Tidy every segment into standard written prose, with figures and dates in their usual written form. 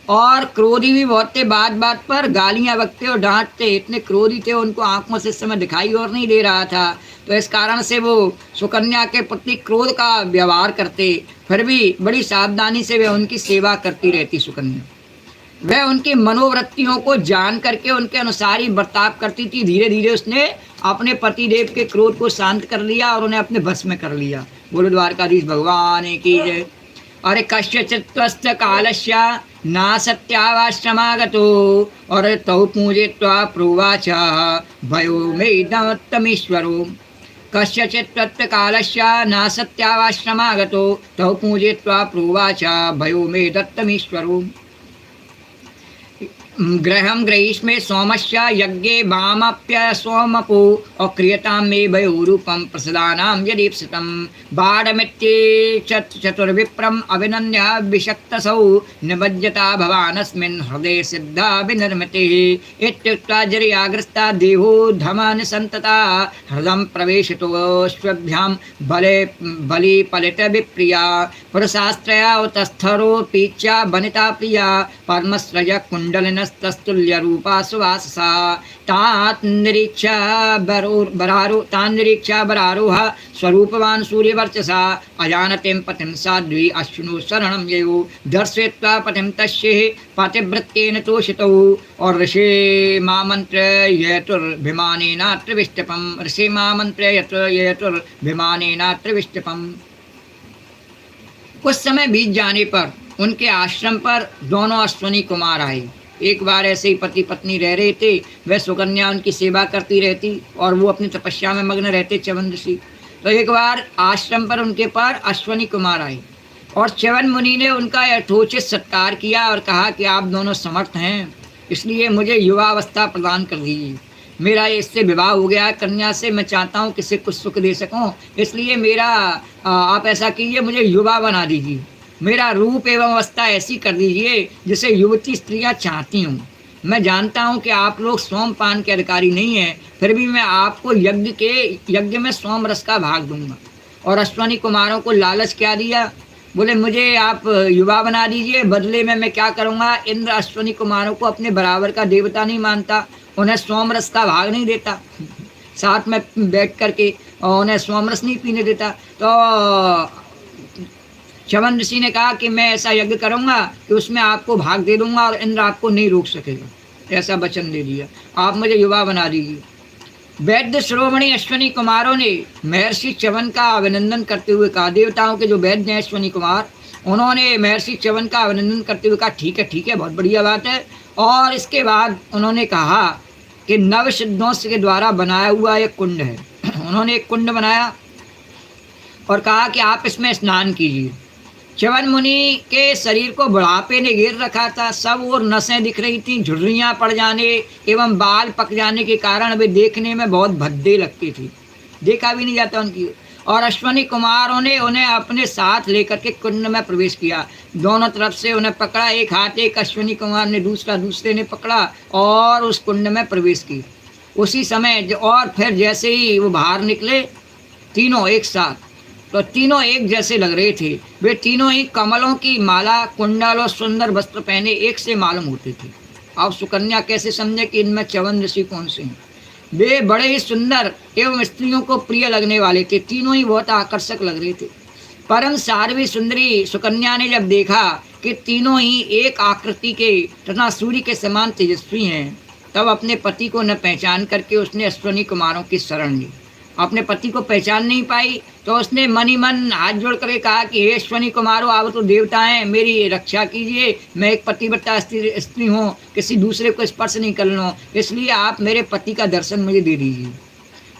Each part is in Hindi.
और क्रोधी भी बहुत थे, बात बात पर गालियां बकते और डांटते, इतने क्रोधी थे उनको आंखों से इस समय दिखाई और नहीं दे रहा था। तो इस कारण से वो सुकन्या के प्रति क्रोध का व्यवहार करते, फिर भी बड़ी सावधानी से वे उनकी सेवा करती रहती सुकन्या। वह उनकी मनोवृत्तियों को जान करके उनके अनुसार ही बर्ताव करती थी। धीरे धीरे उसने अपने पतिदेव के क्रोध को शांत कर लिया और उन्हें अपने बस में कर लिया। बोलो द्वारकाधीश भगवान की जय। अरे कस्यचित्त्वस्य कालस्य नासत्यावाश्रमागतो और तौ पूजयित्वा प्रोवाच भयो मेदत्तमीश्वरो। कस्यचित् कालस्य नासत्यावाश्रमागतो तौ पूजयित्वा प्रोवाच भयो मे दत्तमीश्वरो। गृहं ग्रहीष्मे सोमस्य यज्ञे वामप्यसोमपो अक्रियतां मे भयोरूपं प्रसदानां यदीप्सितं बाणमित्ये चतुर्विप्रम् अभिनन्द्य विषक्तसौ निमज्जता भवानस्मिन् हृदये सिद्धा विनिर्मितिः इत्युक्त्वा जर्याग्रस्ता देहो धमनिसन्तता हृदं प्रवेशितोऽश्वभ्यां बले बलिपलितविप्रिया पुरुषास्त्रया उतस्थरोऽपि च वनिता प्रिया परमस्रज कुण्डलिन तस्तुल्य रूपा सुवाससा तान्निरीक्षा बरारोह स्वरूपवान सूर्यवर्चसा अजानतीं पतिं साध्वी अश्विनो शरणं ययो दर्शयित्वा पतिं तस्ये पतिव्रत्येन तोषितौ और ऋषि मामन्त्र यतुर्भिमानेनात्र विष्टपम् ऋषि मामन्त्र यतुर्भिमानेनात्र विष्टपम्। कुछ समय बीत जाने पर उनके आश्रम पर दोनों अश्विनी कुमार आए। एक बार ऐसे ही पति पत्नी रह रहे थे, वह सुकन्या उनकी सेवा करती रहती और वो अपनी तपस्या में मग्न रहते च्यवन ऋषि। तो एक बार आश्रम पर उनके पास अश्विनी कुमार आए और च्यवन मुनि ने उनका यथोचित सत्कार किया और कहा कि आप दोनों समर्थ हैं, इसलिए मुझे युवावस्था प्रदान कर दीजिए। मेरा इससे विवाह हो गया कन्या से, मैं चाहता हूँ किसी कुछ सुख दे सकूँ, इसलिए मेरा आप ऐसा कीजिए, मुझे युवा बना दीजिए। मेरा रूप एवं अवस्था ऐसी कर दीजिए जिसे युवती स्त्रियां चाहती हूँ। मैं जानता हूँ कि आप लोग सोमपान के अधिकारी नहीं हैं, फिर भी मैं आपको यज्ञ में सोम रस का भाग दूंगा। और अश्विनी कुमारों को लालच क्या दिया, बोले मुझे आप युवा बना दीजिए, बदले में मैं क्या करूँगा। इंद्र अश्विनी कुमारों को अपने बराबर का देवता नहीं मानता, उन्हें सोम रस का भाग नहीं देता, साथ में बैठ करके और उन्हें सोम रस नहीं पीने देता। तो च्यवन ऋषि ने कहा कि मैं ऐसा यज्ञ करूंगा कि उसमें आपको भाग दे दूंगा और इंद्र आपको नहीं रोक सकेगा, ऐसा वचन दे दिया, आप मुझे युवा बना दीजिए। वैद्य शिरोमणि अश्विनी कुमारों ने महर्षि च्यवन का अभिनंदन करते हुए कहा, देवताओं के जो वैद्य हैं अश्विनी कुमार, उन्होंने महर्षि च्यवन का अभिनंदन करते हुए कहा ठीक है, बहुत बढ़िया बात है। और इसके बाद उन्होंने कहा कि नव सिद्धों के द्वारा बनाया हुआ एक कुंड है। उन्होंने एक कुंड बनाया और कहा कि आप इसमें स्नान कीजिए। च्यवन मुनि के शरीर को बुढ़ापे ने घेर रखा था, सब और नसें दिख रही थीं, झुर्रियाँ पड़ जाने एवं बाल पक जाने के कारण वे देखने में बहुत भद्दे लगती थी, देखा भी नहीं जाता उनकी। और अश्विनी कुमारों ने उन्हें अपने साथ लेकर के कुंड में प्रवेश किया। दोनों तरफ से उन्हें पकड़ा, एक हाथ एक अश्विनी कुमार ने, दूसरा दूसरे ने पकड़ा और उस कुंड में प्रवेश की। उसी समय और फिर जैसे ही वो बाहर निकले तीनों एक साथ, तो तीनों एक जैसे लग रहे थे। वे तीनों ही कमलों की माला, कुंडल और सुंदर वस्त्र पहने एक से मालूम होते थे। अब सुकन्या कैसे समझे कि इनमें च्यवन ऋषि कौन से हैं। वे बड़े ही सुंदर एवं स्त्रियों को प्रिय लगने वाले थे, तीनों ही बहुत आकर्षक लग रहे थे। परम साध्वी सुंदरी सुकन्या ने जब देखा कि तीनों ही एक आकृति के तथा सूर्य के समान तेजस्वी हैं, तब अपने पति को न पहचान करके उसने अश्विनी कुमारों की शरण ली। अपने पति को पहचान नहीं पाई तो उसने मन ही मन हाथ जोड़ कर कहा कि हे अश्विनी कुमारों, आप तो देवता हैं, मेरी रक्षा कीजिए, मैं एक पतिव्रता स्त्री हूँ, किसी दूसरे को स्पर्श नहीं कर लूँ, इसलिए आप मेरे पति का दर्शन मुझे दे दीजिए।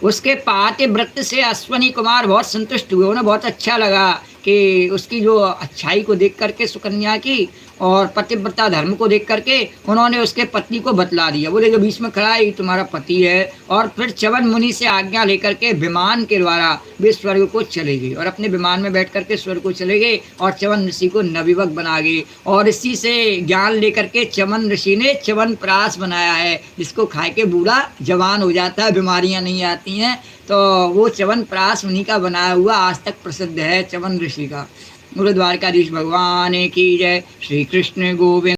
उसके पातिव्रत्य से अश्विनी कुमार बहुत संतुष्ट हुए, उन्हें बहुत अच्छा लगा कि उसकी जो अच्छाई को देख करके सुकन्या की और पतिव्रता धर्म को देख करके उन्होंने उसके पत्नी को बतला दिया। बोले जो बीच में खड़ा है ये तुम्हारा पति है। और फिर च्यवन मुनि से आज्ञा लेकर के विमान के द्वारा वे स्वर्ग को चले गए और अपने विमान में बैठ करके स्वर्ग को चले गए और च्यवन ऋषि को नवयुवक बना गए। और इसी से ज्ञान लेकर के च्यवन ऋषि ने च्यवन प्राश बनाया है, जिसको खा के बूढ़ा जवान हो जाता है, बीमारियां नहीं आती हैं। तो वो च्यवन प्राश उन्हीं का बनाया हुआ आज तक प्रसिद्ध है, च्यवन ऋषि का। बोलो द्वारकाधीश भगवान की जय। श्री कृष्ण गोविंद।